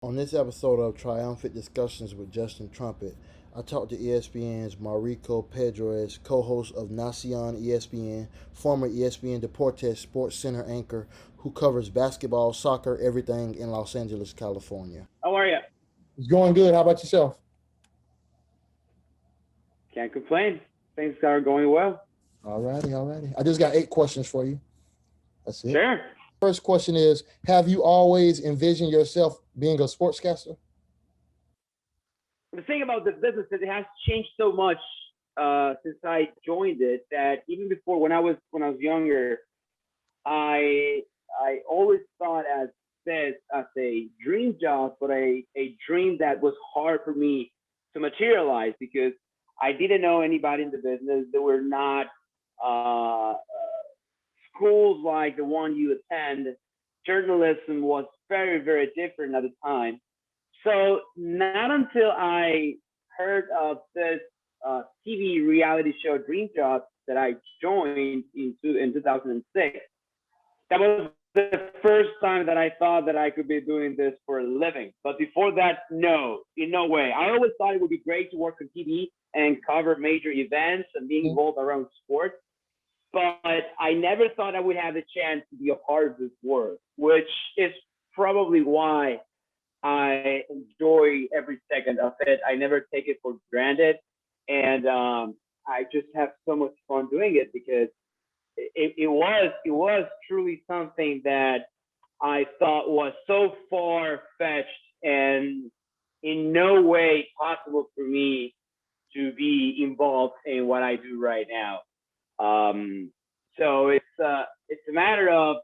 On this episode of Triumphant Discussions with Justin Trumpet, I talked to ESPN's Mauricio Pedroza, co-host of Nacion ESPN, former ESPN Deportes Sports Center anchor who covers basketball, soccer, everything in Los Angeles, California. How are you? It's going good. How about yourself? Can't complain. Things are going well. Alrighty. I just got 8 questions for you. That's it. Sure. First question is, have you always envisioned yourself being a sportscaster? The thing about the business is it has changed so much since I joined it that even before when I was younger, I always thought as this as a dream job, but a dream that was hard for me to materialize because I didn't know anybody in the business. There were not uh, schools like the one you attend. Journalism was very, very different at the time. So not until I heard of this TV reality show Dream Job that I joined in 2006, that was the first time that I thought that I could be doing this for a living. But before that, no, in no way. I always thought it would be great to work on TV and cover major events and being involved around sports. But I never thought I would have the chance to be a part of this work, which is probably why I enjoy every second of it. I never take it for granted. And I just have so much fun doing it because it was truly something that I thought was so far fetched and in no way possible for me to be involved in what I do right now. So it's a matter of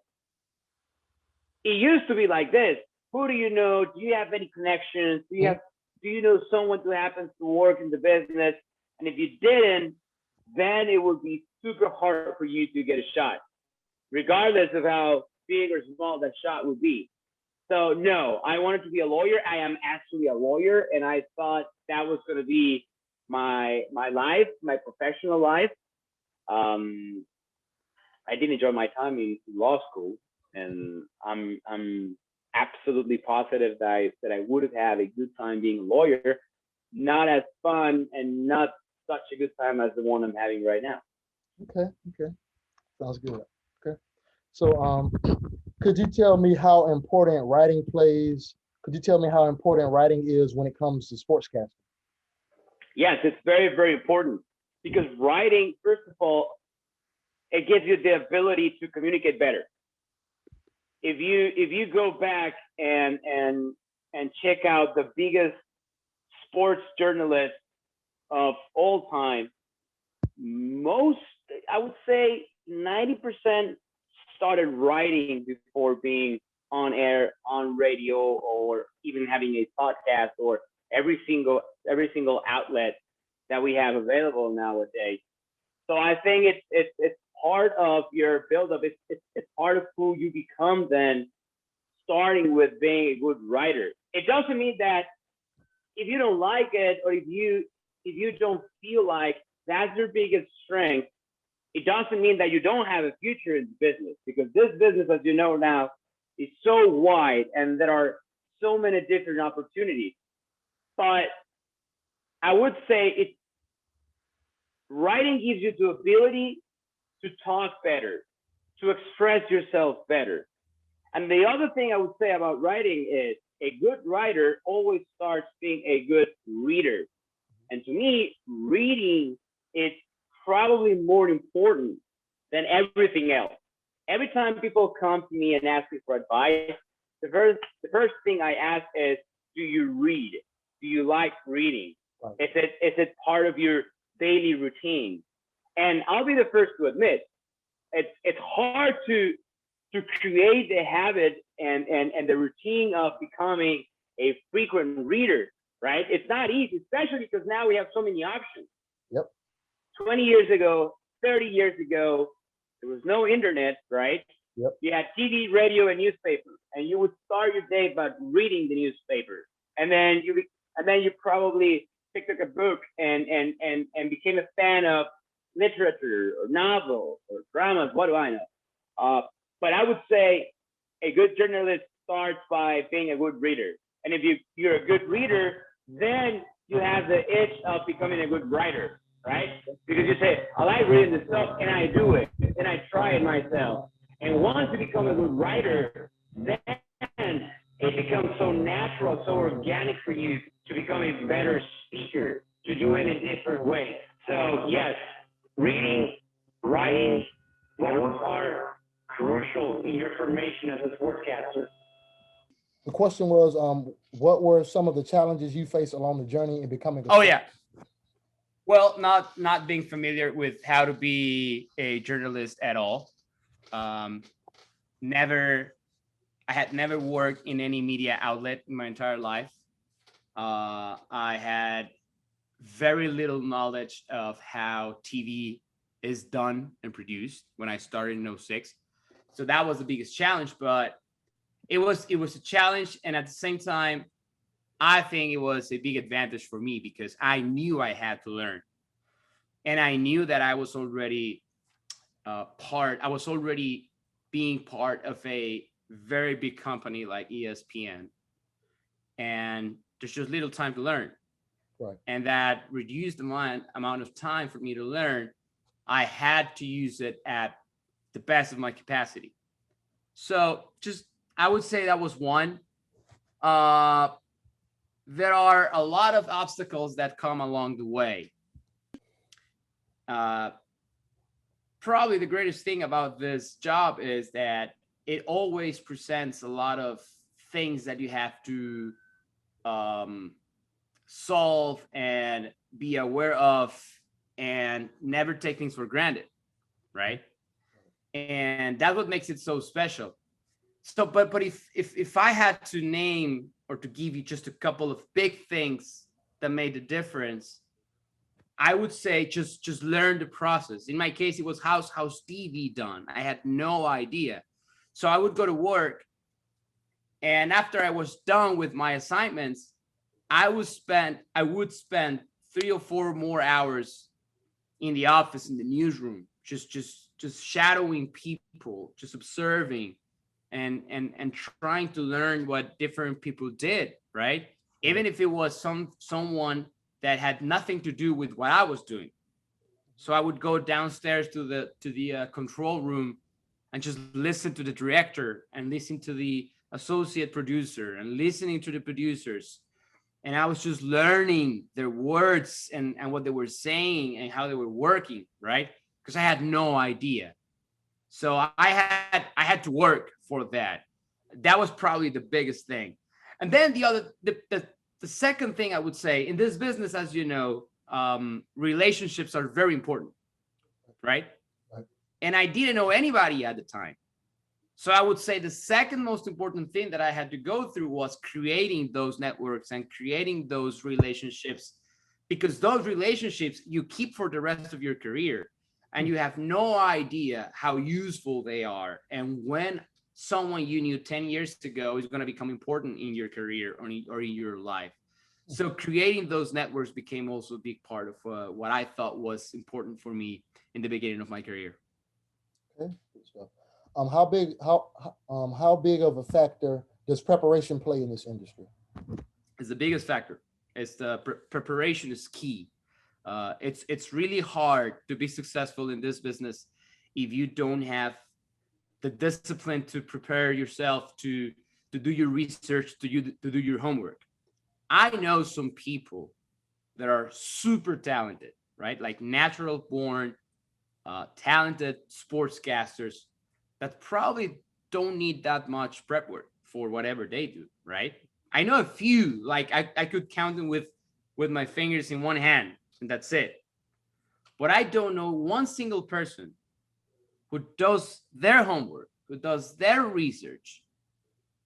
it used to be like this. Who do you know? Do you have any connections? Do you know someone who happens to work in the business? And if you didn't, then it would be super hard for you to get a shot, regardless of how big or small that shot would be. So no, I wanted to be a lawyer. I am actually a lawyer, and I thought that was going to be my life, my professional life. Um, I did enjoy my time in law school, and I'm absolutely positive that I would have had a good time being a lawyer, not as fun and not such a good time as the one I'm having right now. Okay. Sounds good. Okay. So, could you tell me how important writing plays? Could you tell me how important writing is when it comes to sportscasting? Yes, it's very, very important because writing, first of all, it gives you the ability to communicate better. If you go back and check out the biggest sports journalists of all time, most I would say 90% started writing before being on air, on radio, or even having a podcast or every single every single outlet that we have available nowadays. So I think it's part of your buildup. It's part of who you become then, starting with being a good writer. It doesn't mean that if you don't like it or if you don't feel like that's your biggest strength, it doesn't mean that you don't have a future in business because this business, as you know now, is so wide and there are so many different opportunities. But I would say writing gives you the ability to talk better, to express yourself better. And the other thing I would say about writing is a good writer always starts being a good reader. And to me, reading is probably more important than everything else. Every time people come to me and ask me for advice, the first thing I ask is, do you read? Do you like reading? Right. Is it part of your daily routine? And I'll be the first to admit it's hard to create the habit and the routine of becoming a frequent reader, right? It's not easy, especially because now we have so many options. Yep. 20 years ago, 30 years ago, there was no internet, right? Yep. You had TV, radio, and newspapers, and you would start your day by reading the newspaper, and then you probably picked up a book and became a fan of literature or novels or dramas. What do I know? But I would say a good journalist starts by being a good reader. And if you're a good reader, then you have the itch of becoming a good writer, right? Because you say, I like reading this stuff, and I do it, and I try it myself. And once you become a good writer, then it becomes so natural, so organic for you to become a better speaker, to do it in a different way. So yes, reading, writing, both are crucial in your formation as a sportscaster. The question was, what were some of the challenges you faced along the journey in becoming a Oh yeah. Well, not being familiar with how to be a journalist at all. I had never worked in any media outlet in my entire life. I had very little knowledge of how TV is done and produced when I started in 06. So that was the biggest challenge, but it was a challenge. And at the same time, I think it was a big advantage for me because I knew I had to learn. And I knew that I was already being part of a very big company like ESPN. And there's just little time to learn. Right. And that reduced the amount of time for me to learn. I had to use it at the best of my capacity. So I would say that was one. There are a lot of obstacles that come along the way. Probably the greatest thing about this job is that it always presents a lot of things that you have to solve and be aware of and never take things for granted, right? And that's what makes it so special. So, but if I had to name or to give you just a couple of big things that made the difference, I would say just learn the process. In my case, it was how's TV done. I had no idea. So I would go to work, and after I was done with my assignments, I would spend 3 or 4 more hours in the office, in the newsroom, just shadowing people, just observing and trying to learn what different people did, right? Even if it was someone that had nothing to do with what I was doing. So I would go downstairs to the control room and just listen to the director and listen to the associate producer and listening to the producers. And I was just learning their words and what they were saying and how they were working, right? Because I had no idea. So I had to work for that. That was probably the biggest thing. And then the second thing I would say in this business, as you know, relationships are very important, right? And I didn't know anybody at the time. So I would say the second most important thing that I had to go through was creating those networks and creating those relationships, because those relationships you keep for the rest of your career, and you have no idea how useful they are. And when someone you knew 10 years ago is going to become important in your career or in your life. So creating those networks became also a big part of what I thought was important for me in the beginning of my career. Okay, good stuff. How big of a factor does preparation play in this industry? It's the biggest factor. It's the preparation is key. It's really hard to be successful in this business if you don't have the discipline to prepare yourself to do your research, to do your homework. I know some people that are super talented, right? Like natural born, talented sportscasters that probably don't need that much prep work for whatever they do, right? I know a few, like I could count them with my fingers in one hand, and that's it. But I don't know one single person who does their homework, who does their research,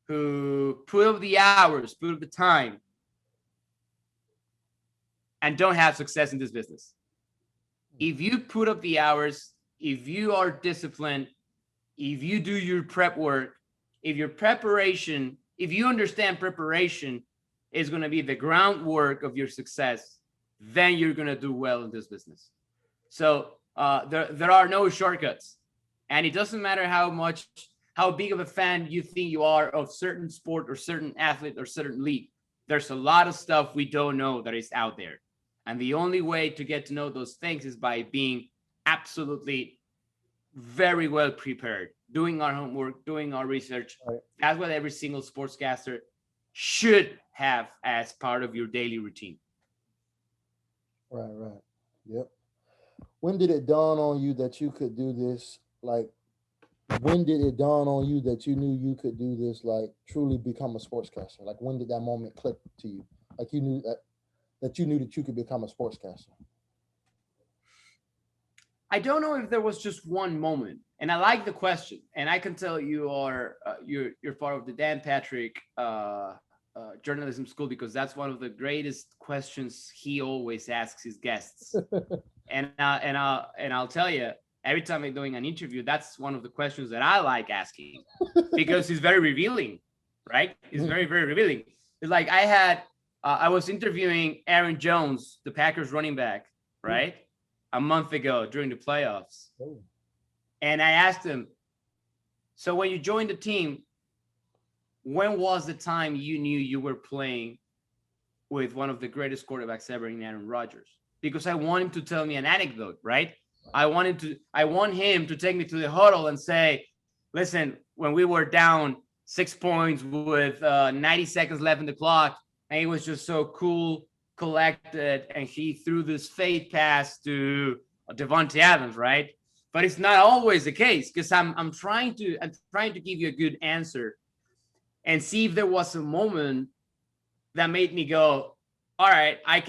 who put up the hours, put up the time, and don't have success in this business. If you put up the hours, if you are disciplined, if you do your prep work, if you understand preparation is going to be the groundwork of your success, then you're going to do well in this business. So there are no shortcuts. And it doesn't matter how big of a fan you think you are of certain sport or certain athlete or certain league. there's a lot of stuff we don't know that is out there. And the only way to get to know those things is by being absolutely very well prepared, doing our homework, doing our research. Right. That's what every single sportscaster should have as part of your daily routine. Right. Yep. When did it dawn on you that you could do this? Like, when did it dawn on you that you knew you could do this, like truly become a sportscaster? Like, when did that moment click to you? Like, you knew that you knew that you could become a sportscaster. I don't know if there was just one moment, and I like the question, and I can tell you are you're part of the Dan Patrick journalism school, because that's one of the greatest questions he always asks his guests. and I'll tell you, every time I'm doing an interview, that's one of the questions that I like asking, because he's very revealing, right? He's very, very revealing. It's like I was interviewing Aaron Jones, the Packers running back, right? A month ago during the playoffs. Oh. And I asked him, so when you joined the team, when was the time you knew you were playing with one of the greatest quarterbacks ever in Aaron Rodgers? Because I want him to tell me an anecdote, right? I want him to take me to the huddle and say, listen, when we were down 6 points with 90 seconds left in the clock, and he was just so cool, collected, and he threw this fade pass to Devontae Adams, right? But it's not always the case, because I'm trying to give you a good answer and see if there was a moment that made me go, all right, I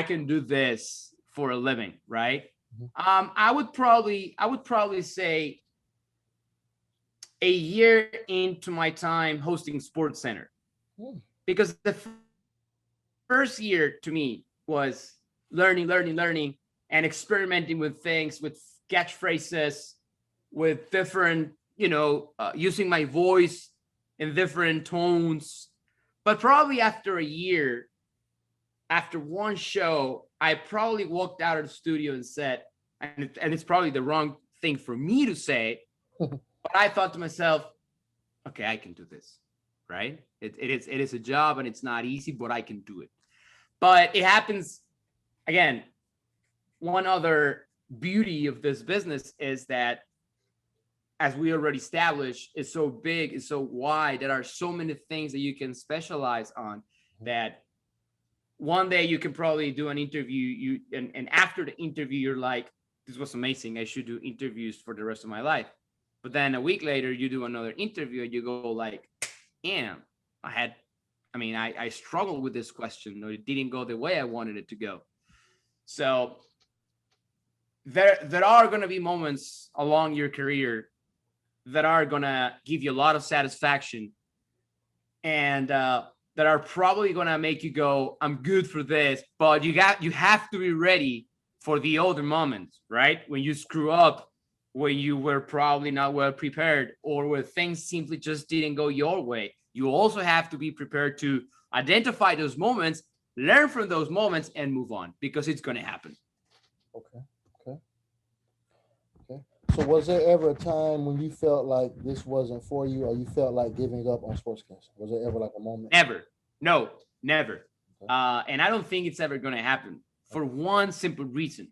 can do this for a living, right? Mm-hmm. I would probably say a year into my time hosting SportsCenter, because the first year to me was learning and experimenting with things, with catchphrases, with different, using my voice in different tones. But probably after a year, after one show, I probably walked out of the studio and said, and it's probably the wrong thing for me to say, but I thought to myself, okay, I can do this, right? It is a job, and it's not easy, but I can do it. But it happens, again, one other beauty of this business is that, as we already established, it's so big, it's so wide, there are so many things that you can specialize on, that one day you can probably do an interview, and after the interview, you're like, this was amazing, I should do interviews for the rest of my life. But then a week later, you do another interview, and you go like, damn, I struggled with this question, or it didn't go the way I wanted it to go. So there are going to be moments along your career that are going to give you a lot of satisfaction, and that are probably going to make you go, I'm good for this. But you have to be ready for the other moments, right? When you screw up, when you were probably not well prepared, or where things simply just didn't go your way. You also have to be prepared to identify those moments, learn from those moments, and move on, because it's going to happen. Okay. So was there ever a time when you felt like this wasn't for you, or you felt like giving up on sportscasting? Was there ever like a moment? Never. No, never. Okay. And I don't think it's ever going to happen, for one simple reason.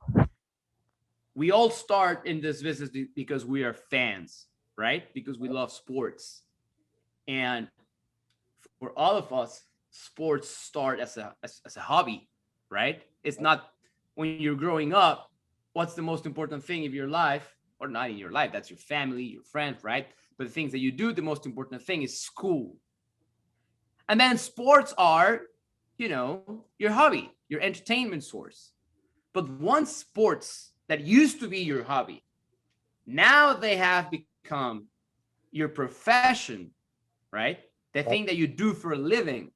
We all start in this business because we are fans, right? Because we love sports. And for all of us, sports start as a hobby, right? It's not, when you're growing up, what's the most important thing in your life, or not in your life? That's your family, your friends, right? But the things that you do, the most important thing is school. And then sports are, your hobby, your entertainment source. But once sports that used to be your hobby, now they have become your profession, right? The thing that you do for a living.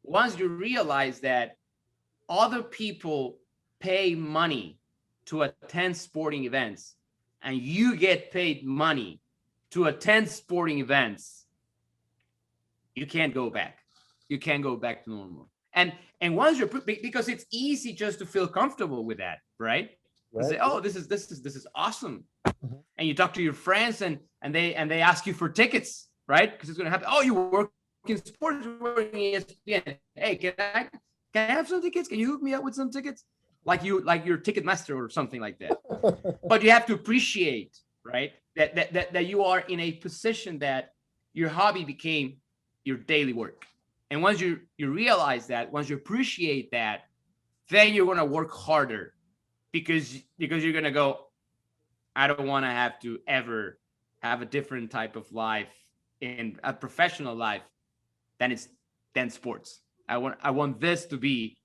Once you realize that other people pay money to attend sporting events, and you get paid money to attend sporting events, you can't go back. You can't go back to normal. And once you're, because it's easy just to feel comfortable with that, right? Say, oh, this is awesome. Mm-hmm. And you talk to your friends, and they ask you for tickets, right? Because it's going to happen. Oh, you work talking sports, we're in ESPN. Hey, can I have some tickets? Can you hook me up with some tickets? Like you're Ticketmaster or something like that. But you have to appreciate, right, that you are in a position that your hobby became your daily work. And once you realize that, once you appreciate that, then you're going to work harder because you're going to go, I don't want to have to ever have a different type of life in a professional life than sports. I want this to be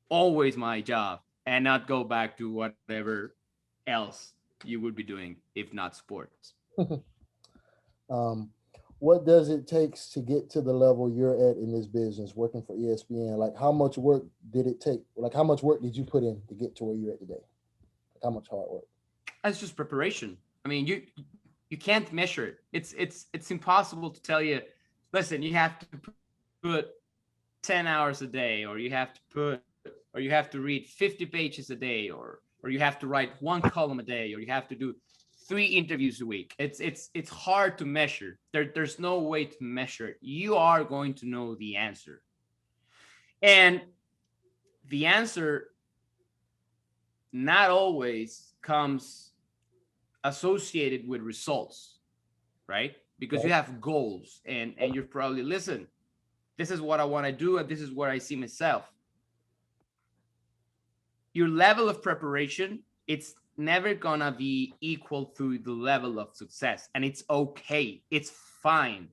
always my job and not go back to whatever else you would be doing if not sports. What does it take to get to the level you're at in this business, working for ESPN? Like, how much work did it take? Like, how much work did you put in to get to where you're at today? Like, how much hard work? That's just preparation. I mean, you can't measure it. It's impossible to tell you, listen, you have to put 10 hours a day, or you have to read 50 pages a day, or you have to write 1 column a day, or you have to do 3 interviews a week. It's hard to measure. There's no way to measure it. You are going to know the answer. And the answer not always comes associated with results, right? Because you have goals and you're probably, listen, this is what I want to do and this is where I see myself. Your level of preparation, it's never gonna be equal to the level of success, and it's okay, it's fine,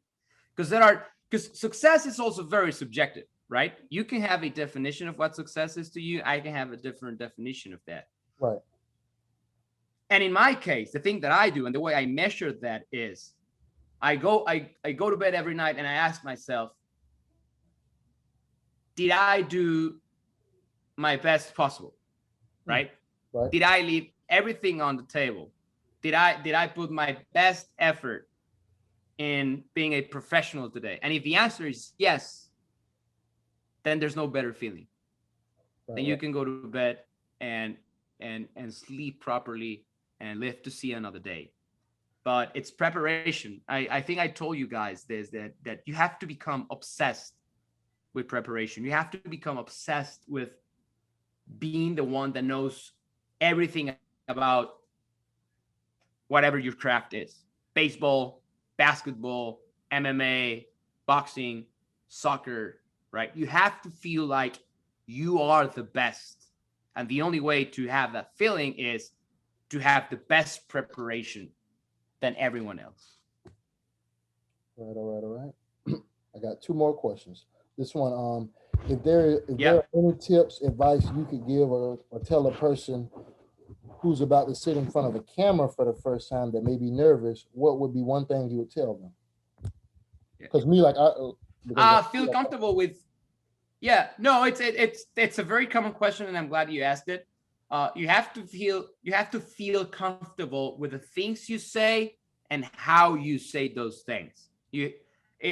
because success is also very subjective, right? You can have a definition of what success is to you. I can have a different definition of that, right? And in my case, the thing that I do and the way I measure that is I go to bed every night and I ask myself, did I do my best possible, right? Did I leave everything on the table? Did I put my best effort in being a professional today? And if the answer is yes, then there's no better feeling. Then you can go to bed and sleep properly and live to see another day. But it's preparation. I think I told you guys this, that you have to become obsessed with preparation. You have to become obsessed with being the one that knows everything about whatever your craft is. Baseball, basketball, MMA, boxing, soccer, right? You have to feel like you are the best. And the only way to have that feeling is to have the best preparation than everyone else. All right. I got 2 more questions. This one, if there are any tips, advice you could give or tell a person who's about to sit in front of a camera for the first time that may be nervous, what would be one thing you would tell them? Because me, like, I feel comfortable with. Yeah, no, it's a very common question, and I'm glad you asked it. You have to feel comfortable with the things you say and how you say those things.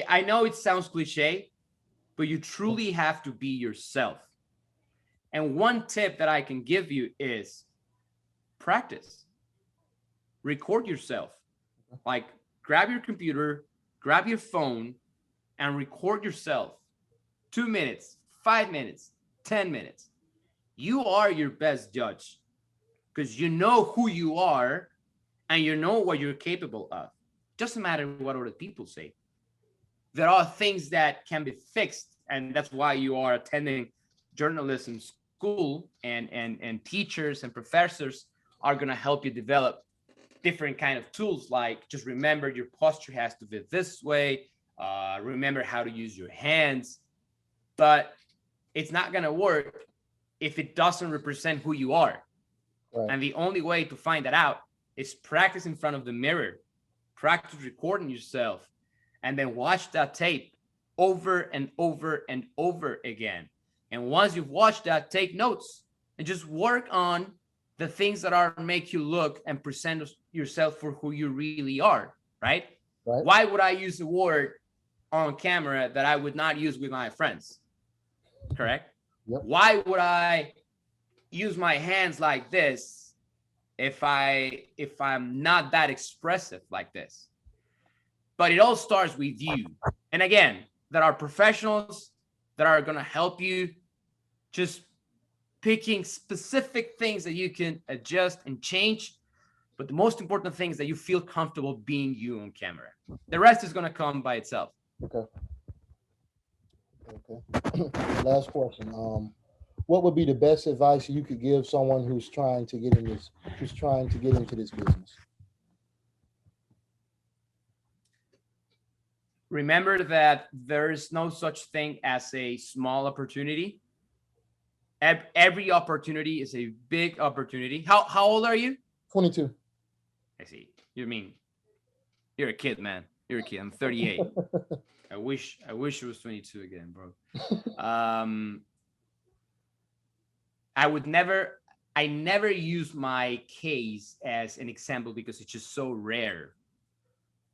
I know it sounds cliche, but you truly have to be yourself. And one tip that I can give you is practice. Record yourself. Like, grab your computer, grab your phone, and record yourself. 2 minutes, 5 minutes, 10 minutes. You are your best judge because you know who you are and you know what you're capable of. Doesn't matter what other people say. There are things that can be fixed, and that's why you are attending journalism school, and teachers and professors are going to help you develop different kind of tools, like just remember your posture has to be this way, remember how to use your hands. But it's not going to work if it doesn't represent who you are. Right. And the only way to find that out is practice in front of the mirror, practice recording yourself, and then watch that tape over and over and over again. And once you've watched that, take notes and just work on the things that are make you look and present yourself for who you really are, right? Why would I use a word on camera that I would not use with my friends? Correct? Yep. Why would I use my hands like this if I'm not that expressive like this? But it all starts with you. And again, that are professionals that are going to help you, just picking specific things that you can adjust and change. But the most important thing is that you feel comfortable being you on camera. The rest is going to come by itself. Okay. Last question. What would be the best advice you could give someone who's trying to get into this business? Remember that there is no such thing as a small opportunity. Every opportunity is a big opportunity. How old are you? 22. I see. You mean you're a kid, man. You're a kid. I'm 38. I wish it was 22 again, bro. I never use my case as an example because it's just so rare.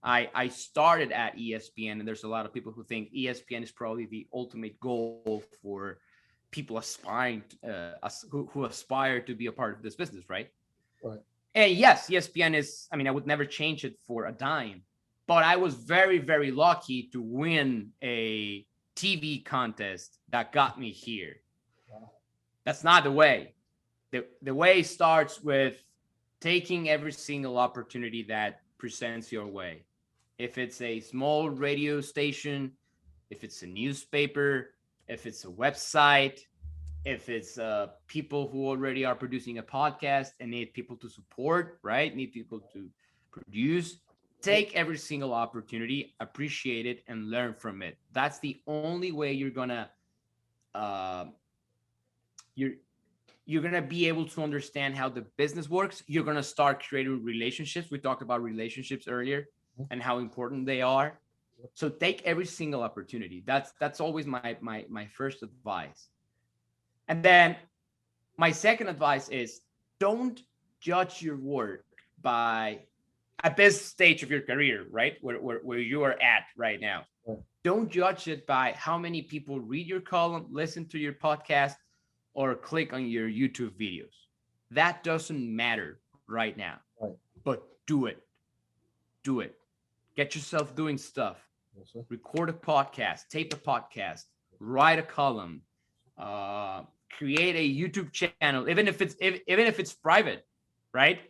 I started at ESPN, and there's a lot of people who think ESPN is probably the ultimate goal for people aspiring, who aspire to be a part of this business, right? Right. And yes, ESPN is, I mean, I would never change it for a dime, but I was very, very lucky to win a TV contest that got me here. Wow. That's not the way. The way starts with taking every single opportunity that presents your way. If it's a small radio station, if it's a newspaper, if it's a website, if it's people who already are producing a podcast and need people to support, right? Need people to produce. Take every single opportunity, appreciate it, and learn from it. That's the only way you're gonna be able to understand how the business works. You're gonna start creating relationships. We talked about relationships earlier and how important they are. So take every single opportunity. That's always my first advice. And then my second advice is, don't judge your work by, at this stage of your career, right? Where you are at right now. Right. Don't judge it by how many people read your column, listen to your podcast, or click on your YouTube videos. That doesn't matter right now. Right. But do it. Do it. Get yourself doing stuff. Yes, sir. Record a podcast, tape a podcast, write a column, create a YouTube channel, even if it's private, right?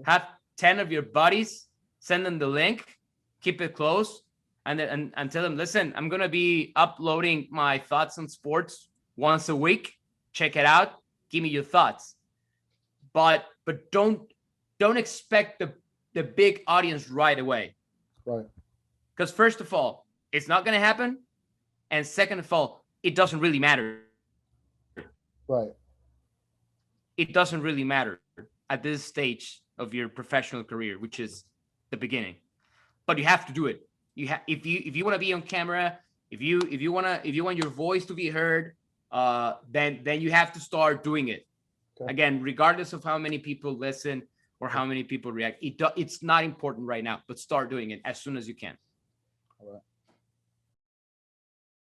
Have 10 of your buddies, send them the link, keep it close, and tell them, listen, I'm gonna be uploading my thoughts on sports once a week. Check it out. Give me your thoughts. But don't expect the big audience right away. Right. Because first of all, it's not gonna happen, and second of all, it doesn't really matter. Right. It doesn't really matter at this stage of your professional career, which is the beginning. But you have to do it. If you want to be on camera, if you want your voice to be heard, then you have to start doing it. Okay. Again, regardless of how many people listen or how many people react, it's not important right now. But start doing it as soon as you can. All right.